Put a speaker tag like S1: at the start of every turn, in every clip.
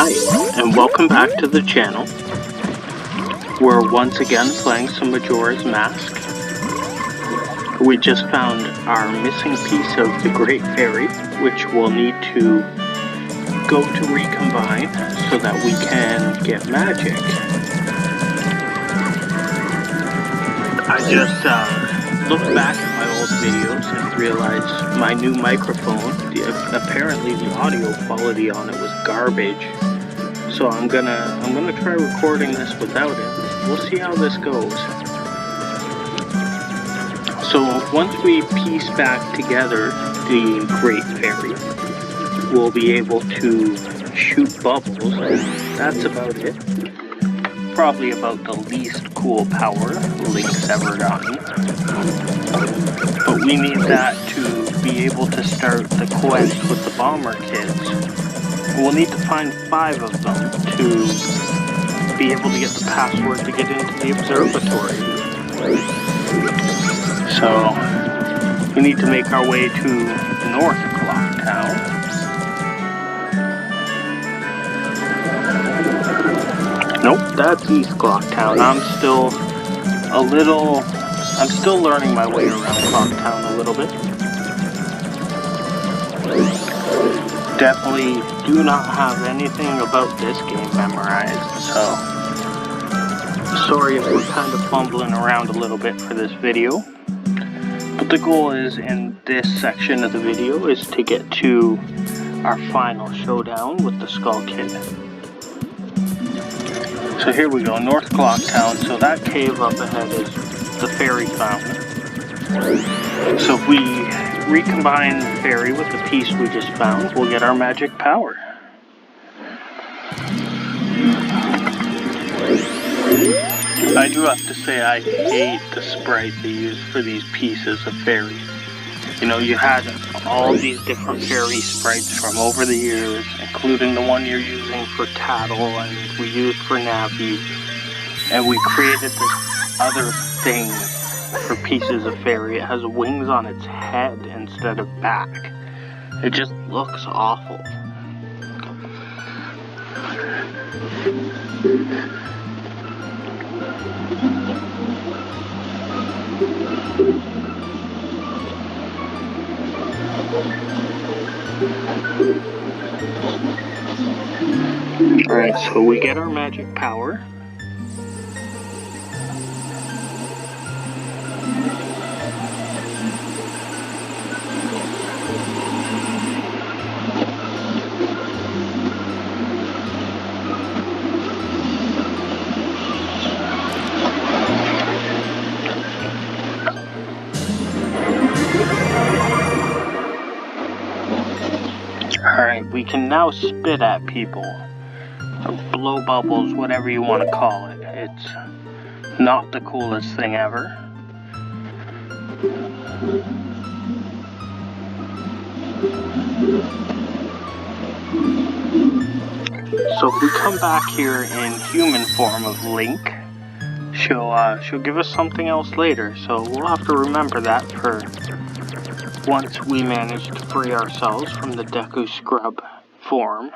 S1: Hi, and welcome back to the channel. We're once again playing some Majora's Mask. We just found our missing piece of the Great Fairy, which we'll need to go to recombine so that we can get magic. I just looked back at my old videos and realized my new microphone, apparently the audio quality on it was garbage. So I'm gonna try recording this without it. We'll see how this goes. So once we piece back together the Great Fairy, we'll be able to shoot bubbles. That's about it. Probably about the least cool power Link's ever gotten. But we need that to be able to start the quest with the bomber kids. We'll need to find 5 of them to be able to get the password to get into the observatory. So we need to make our way to North Clock Town. Nope, that's East Clock Town. I'm still learning my way around Clock Town a little bit. Definitely do not have anything about this game memorized, so sorry if we're kind of fumbling around a little bit for this video. But the goal is, in this section of the video, is to get to our final showdown with the Skull Kid. So here we go, North Clock Town. So that cave up ahead is the fairy fountain. So if we recombine the fairy with the piece we just found, we'll get our magic power. I do have to say I hate the sprite they use for these pieces of fairy. You know, you had all these different fairy sprites from over the years, including the one you're using for Tattle and we used for Navi, and we created this other thing for pieces of fairy. It has wings on its head instead of back. It just looks awful. Alright, so we get our magic power. Alright, we can now spit at people, or blow bubbles, whatever you want to call it. It's not the coolest thing ever. So if we come back here in human form of Link, she'll give us something else later, so we'll have to remember that for once we manage to free ourselves from the Deku Scrub form.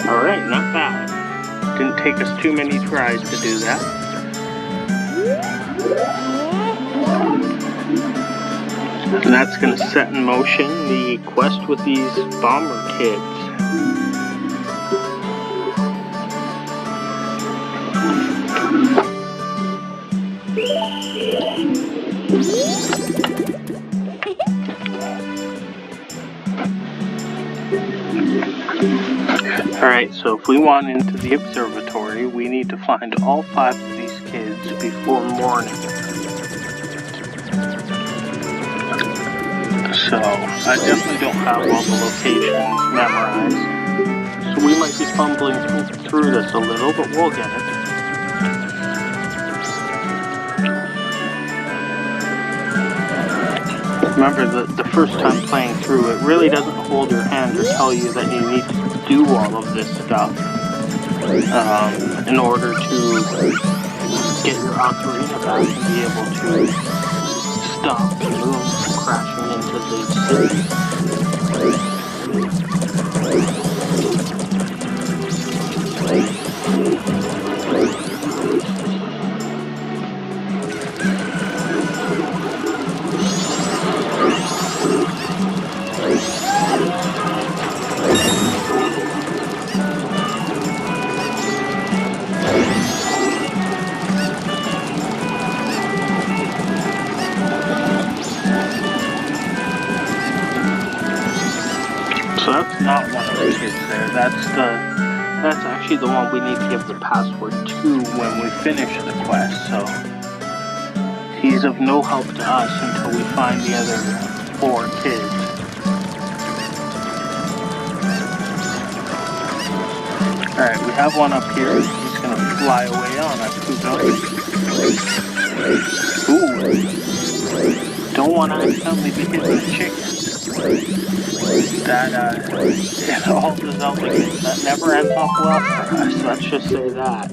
S1: Alright, not bad. Didn't take us too many tries to do that. And that's going to set in motion the quest with these bomber kids. Alright, so if we want into the observatory, we need to find all 5 of these kids before morning. So, I definitely don't have all the locations memorized. So we might be fumbling through this a little, but we'll get it. Remember, the first time playing through, it really doesn't hold your hand or tell you that you need to do all of this stuff in order to get your ocarina back and be able to stop the moon from crashing into the city. So that's not one of the kids there. That's actually the one we need to give the password to when we finish the quest. So he's of no help to us until we find the other 4 kids. Alright, we have one up here. He's gonna fly away on us. Who knows? Ooh. Don't want to accidentally be hitting the chicken. That, in all the Zelda games, that never ends up well for us. Let's just say that.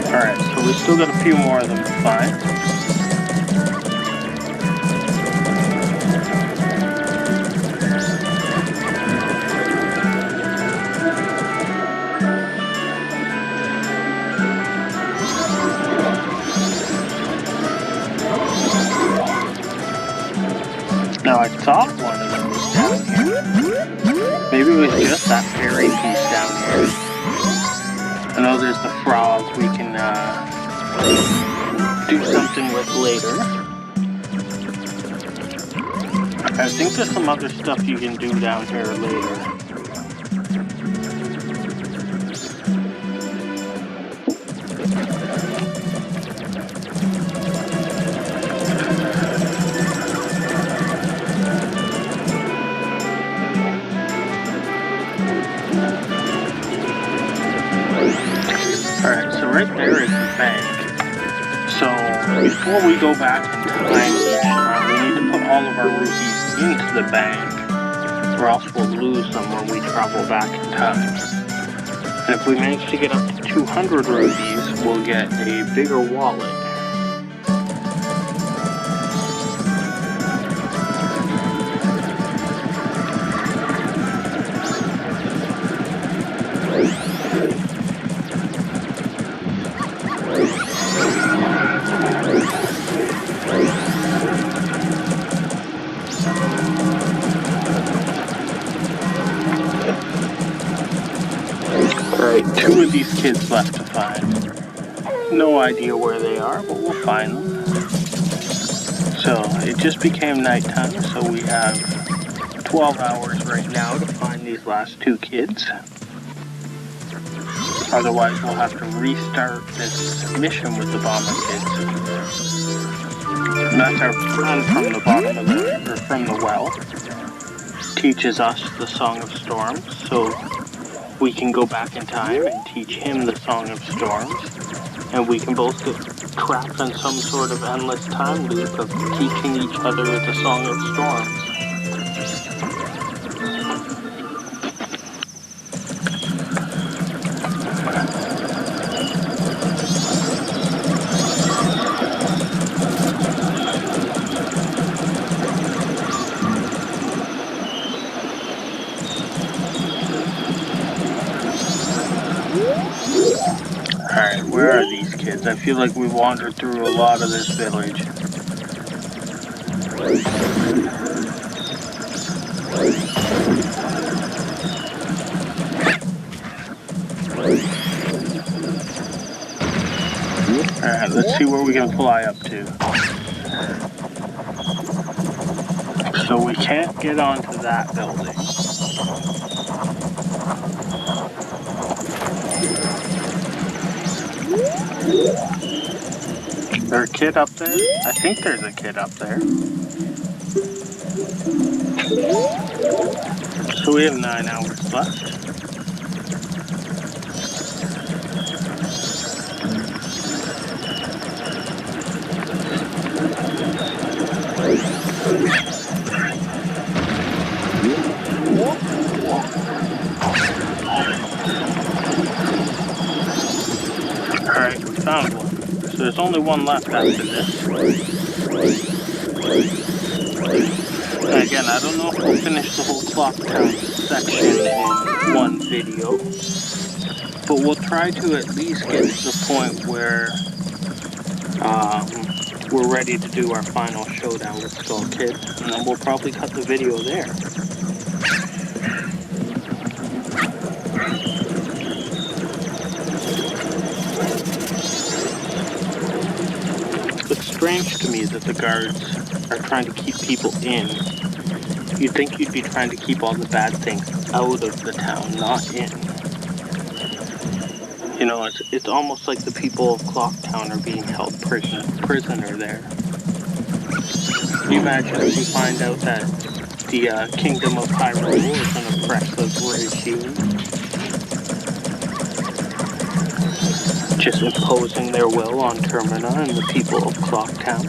S1: Alright, so we still got a few more of them to find. Now I thought one of them was down here. Maybe it was just that fairy piece down here. I know there's the frog we can do something with later. I think there's some other stuff you can do down here later. Alright, so right there is the bank. So, before we go back in time each time, we need to put all of our rupees into the bank, or else we'll lose them when we travel back in time. And if we manage to get up to 200 rupees, we'll get a bigger wallet. Alright, 2 of these kids left to find. No idea where they are, but we'll find them. So, it just became nighttime, so we have 12 hours right now to find these last 2 kids. Otherwise, we'll have to restart this mission with the bomber kids. And that's our friend from the bottom of the, or from the well. Teaches us the Song of Storms, so we can go back in time and teach him the Song of Storms. And we can both get trapped on some sort of endless time loop of teaching each other the Song of Storms. Alright, where are these kids? I feel like we wandered through a lot of this village. Alright, let's see where we can fly up to. So we can't get onto that building. Is there a kid up there? I think there's a kid up there. So we have 9 hours left. one left after this. And again, I don't know if we'll finish the whole clock town section in one video, but we'll try to at least get to the point where we're ready to do our final showdown with Skull Kid, and then we'll probably cut the video there. It's strange to me that the guards are trying to keep people in. You'd think you'd be trying to keep all the bad things out of the town, not in. You know, it's almost like the people of Clocktown are being held prisoner there. Can you imagine if we find out that the Kingdom of Hyrule is an oppressive regime? Just imposing their will on Termina and the people of Clocktown.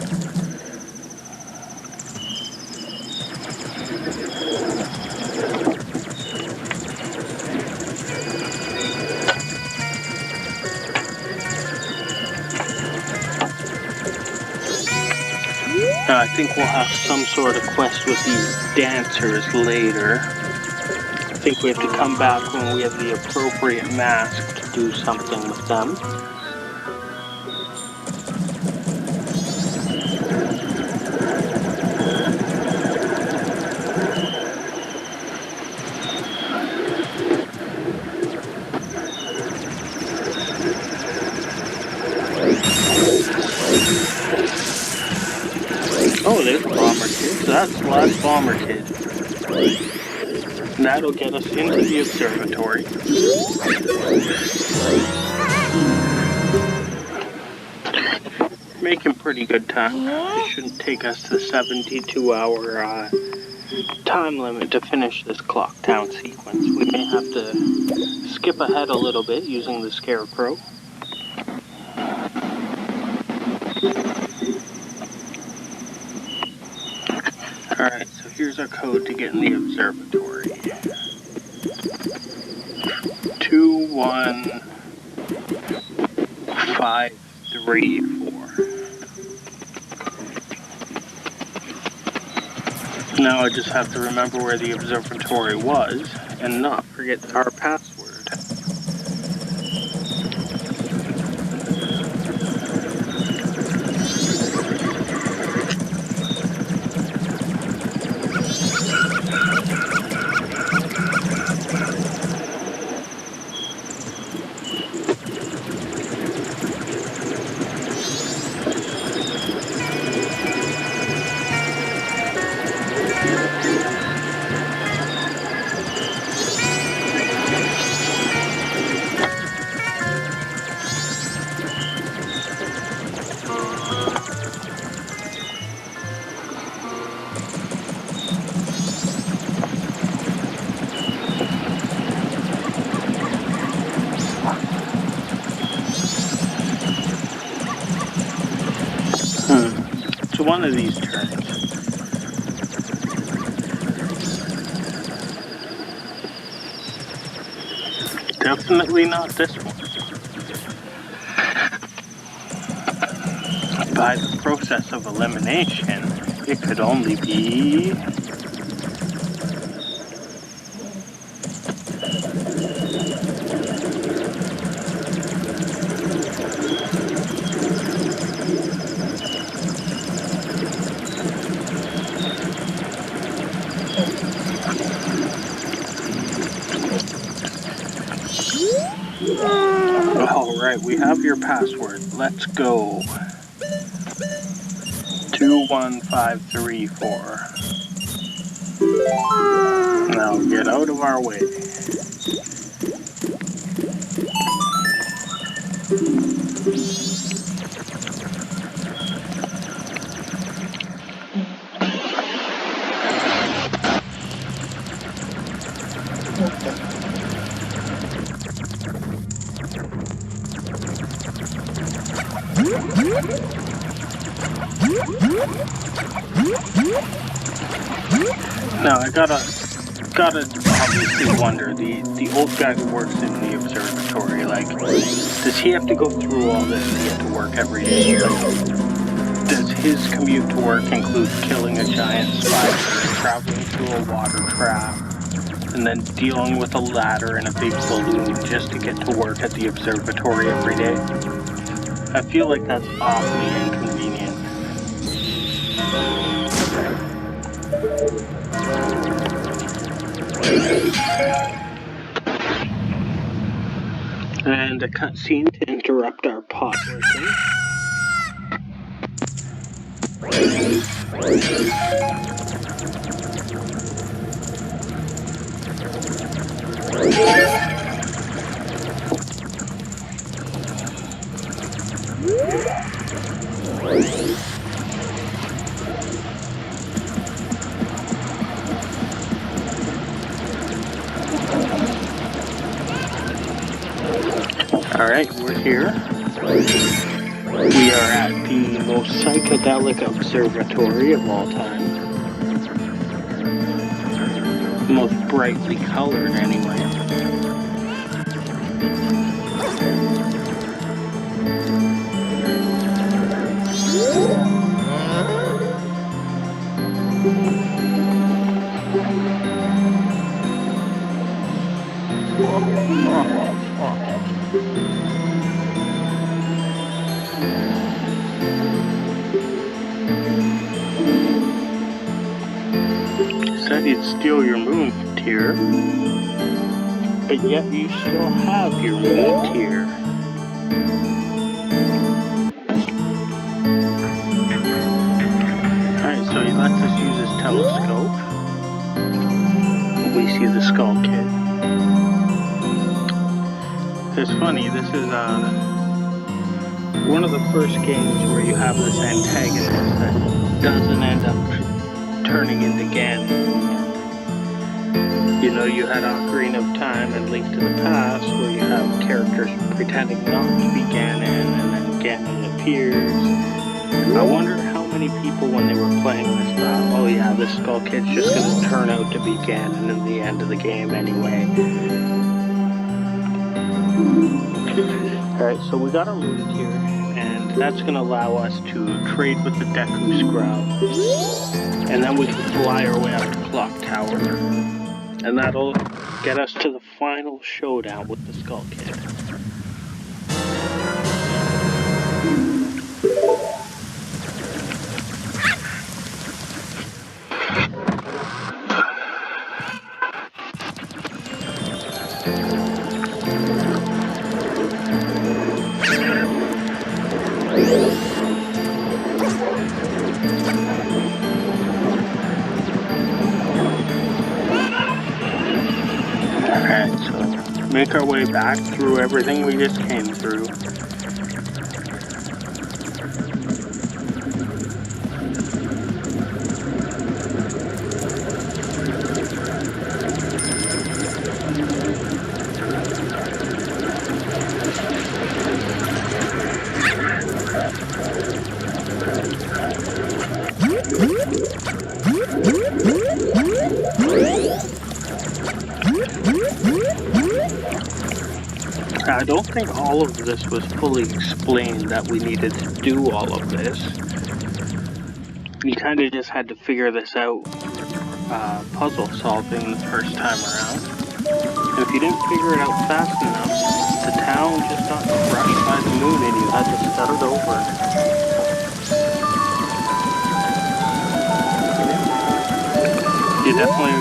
S1: I think we'll have some sort of quest with these dancers later. I think we have to come back when we have the appropriate mask to do something with them. Oh, there's a Bomber Kid. So that's the last Bomber Kid. And that'll get us into the observatory. Making pretty good time. It shouldn't take us the 72-hour time limit to finish this Clock Town sequence. We may have to skip ahead a little bit using the Scarecrow. Alright, so here's our code to get in the observatory. 21534. Now I just have to remember where the observatory was and not forget our password. One of these turns. Definitely not this one. By the process of elimination, it could only be... Alright, we have your password. Let's go. 21534. Now get out of our way. Now I gotta gotta obviously wonder, the old guy who works in the observatory, like, does he have to go through all this to get to work every day? Like, does his commute to work include killing a giant spider, traveling through a water trap, and then dealing with a ladder and a big balloon just to get to work at the observatory every day? I feel like that's awfully inconvenient. And a cutscene to interrupt our pot working. Alright, we're here. We are at the most psychedelic observatory of all time. Most brightly colored, anyway. Said you'd steal your moon tier, but yet you still have your moon tier. Alright, so he lets us use his telescope. We see the Skull Kid. It's funny, this is one of the first games where you have this antagonist that doesn't end up turning into Ganon. You know, you had Ocarina of Time and Link to the Past, where you have characters pretending not to be Ganon, and then Ganon appears. I wonder how many people, when they were playing this, thought, oh yeah, this Skull Kid's just gonna turn out to be Ganon in the end of the game anyway. Alright, so we got our moon tier, and that's gonna allow us to trade with the Deku Scrub. And then we can fly our way up to Clock Tower. And that'll get us to the final showdown with the Skull Kid. Alright, so make our way back through everything we just came through. I don't think all of this was fully explained, that we needed to do all of this. You kind of just had to figure this out, puzzle solving the first time around. And if you didn't figure it out fast enough, the town just got crushed by the moon and you had to start over. You definitely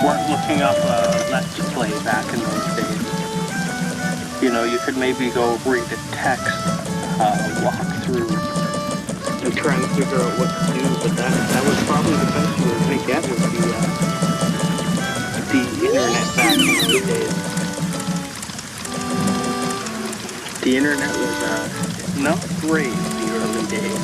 S1: weren't looking up a Let's Play back in those days. You know, you could maybe go read a text walkthrough and try to figure out what to do, but that was probably the best you were going to get with the internet back in those days. The internet was not great in the early days.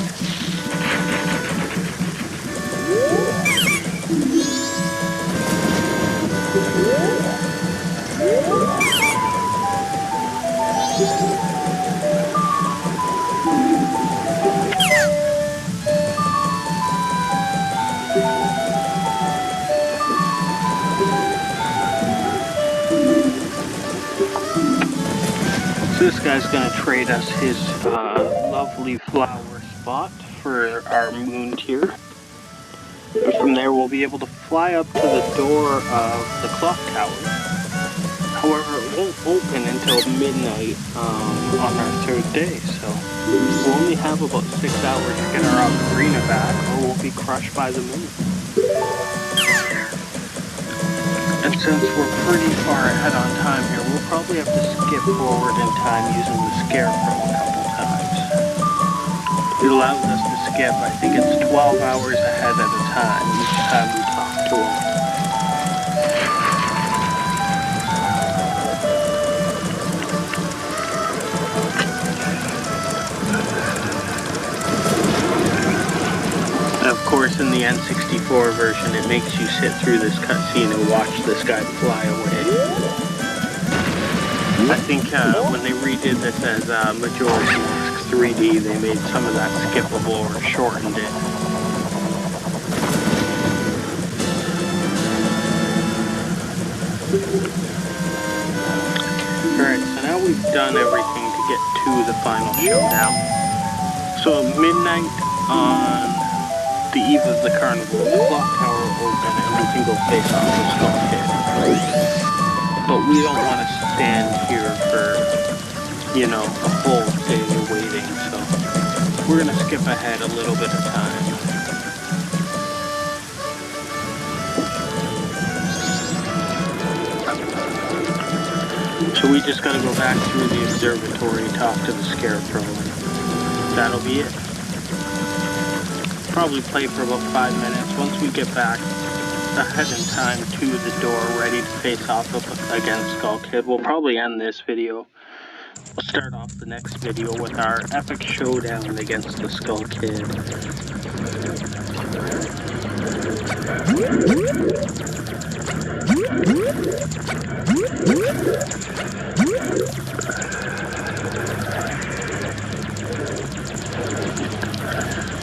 S1: guy's gonna trade us his lovely flower spot for our moon tier. And from there we'll be able to fly up to the door of the clock tower. However, it won't open until midnight on our third day, so we'll only have about 6 hours to get our ocarina back, or we'll be crushed by the moon. And since we're pretty far ahead on time here, we'll probably have to skip forward in time using the scarecrow a couple times. It allows us to skip, I think it's 12 hours ahead at a time each time we talk to him. Of course, in the N64 version, it makes you sit through this cutscene and watch this guy fly away. I think when they redid this as Majoras 3D, they made some of that skippable or shortened it. Alright, so now we've done everything to get to the final showdown. So midnight on the eve of the carnival, the clock tower will open and we can go face off the Skull Kid. But we don't want to stand here for, you know, a whole day waiting, so we're going to skip ahead a little bit of time. So we just got to go back through the observatory, talk to the Scarecrow, and that'll be it. Probably play for about 5 minutes. Once we get back ahead in time to the door, ready to face off against Skull Kid, we'll probably end this video. We'll start off the next video with our epic showdown against the Skull Kid.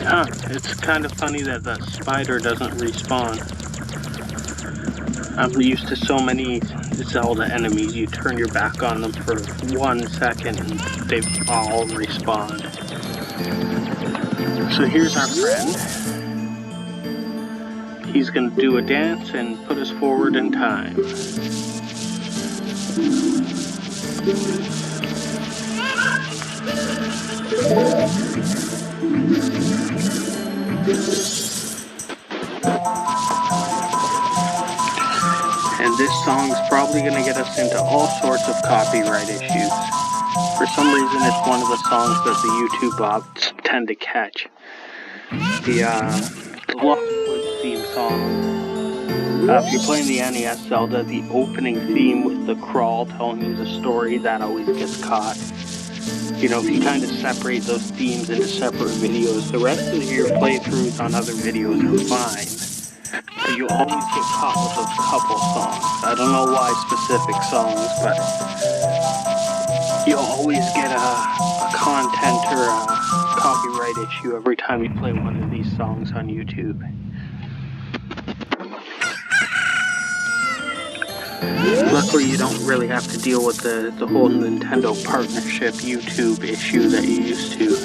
S1: Huh, it's kind of funny that the spider doesn't respawn. I'm used to so many Zelda enemies, you turn your back on them for 1 second and they've all respawned. So here's our friend. He's gonna do a dance and put us forward in time. And this song's probably going to get us into all sorts of copyright issues. For some reason, it's one of the songs that the YouTube bots tend to catch. The Walkthroughs theme song. If you're playing the NES Zelda, the opening theme with the crawl telling you the story, that always gets caught. You know, if you kind of separate those themes into separate videos, the rest of your playthroughs on other videos are fine. But you always get caught with those couple songs. I don't know why specific songs, but you'll always get a content or a copyright issue every time you play one of these songs on YouTube. Luckily, you don't really have to deal with the whole Nintendo partnership YouTube issue that you used to.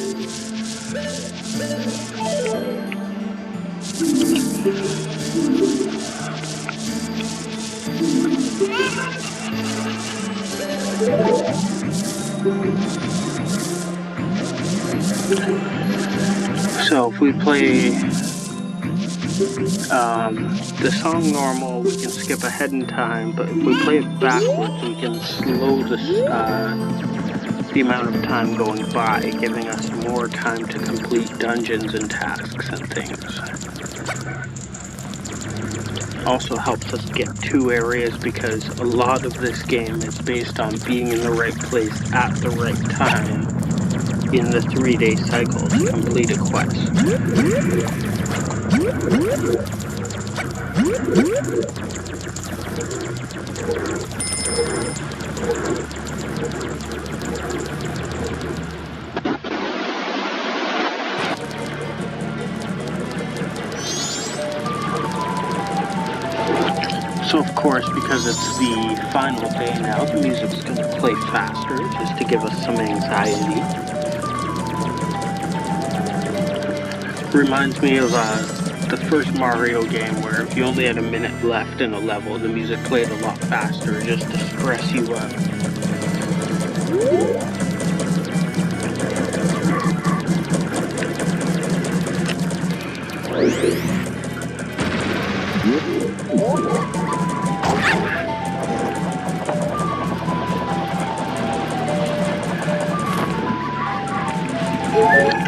S1: So if we play the song normal, we can skip ahead in time, but if we play it backwards, we can slow the amount of time going by, giving us more time to complete dungeons and tasks and things. Also helps us get to areas because a lot of this game is based on being in the right place at the right time in the 3-day cycle to complete a quest. So So of course, because it's the final day now, the music's going to play faster just to give us some anxiety. Reminds me of the first Mario game where if you only had a minute left in a level, the music played a lot faster just to stress you out.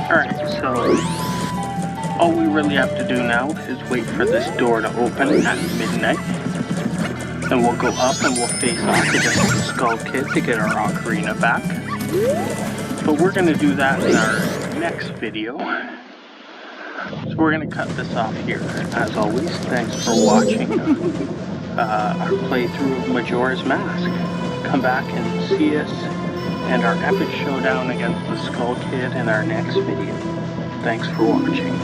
S1: Alright, so all we really have to do now is wait for this door to open at midnight. And we'll go up and we'll face off against the Skull Kid to get our ocarina back. But we're going to do that in our next video. So we're going to cut this off here. As always, thanks for watching our playthrough of Majora's Mask. Come back and see us and our epic showdown against the Skull Kid in our next video. Thanks for watching.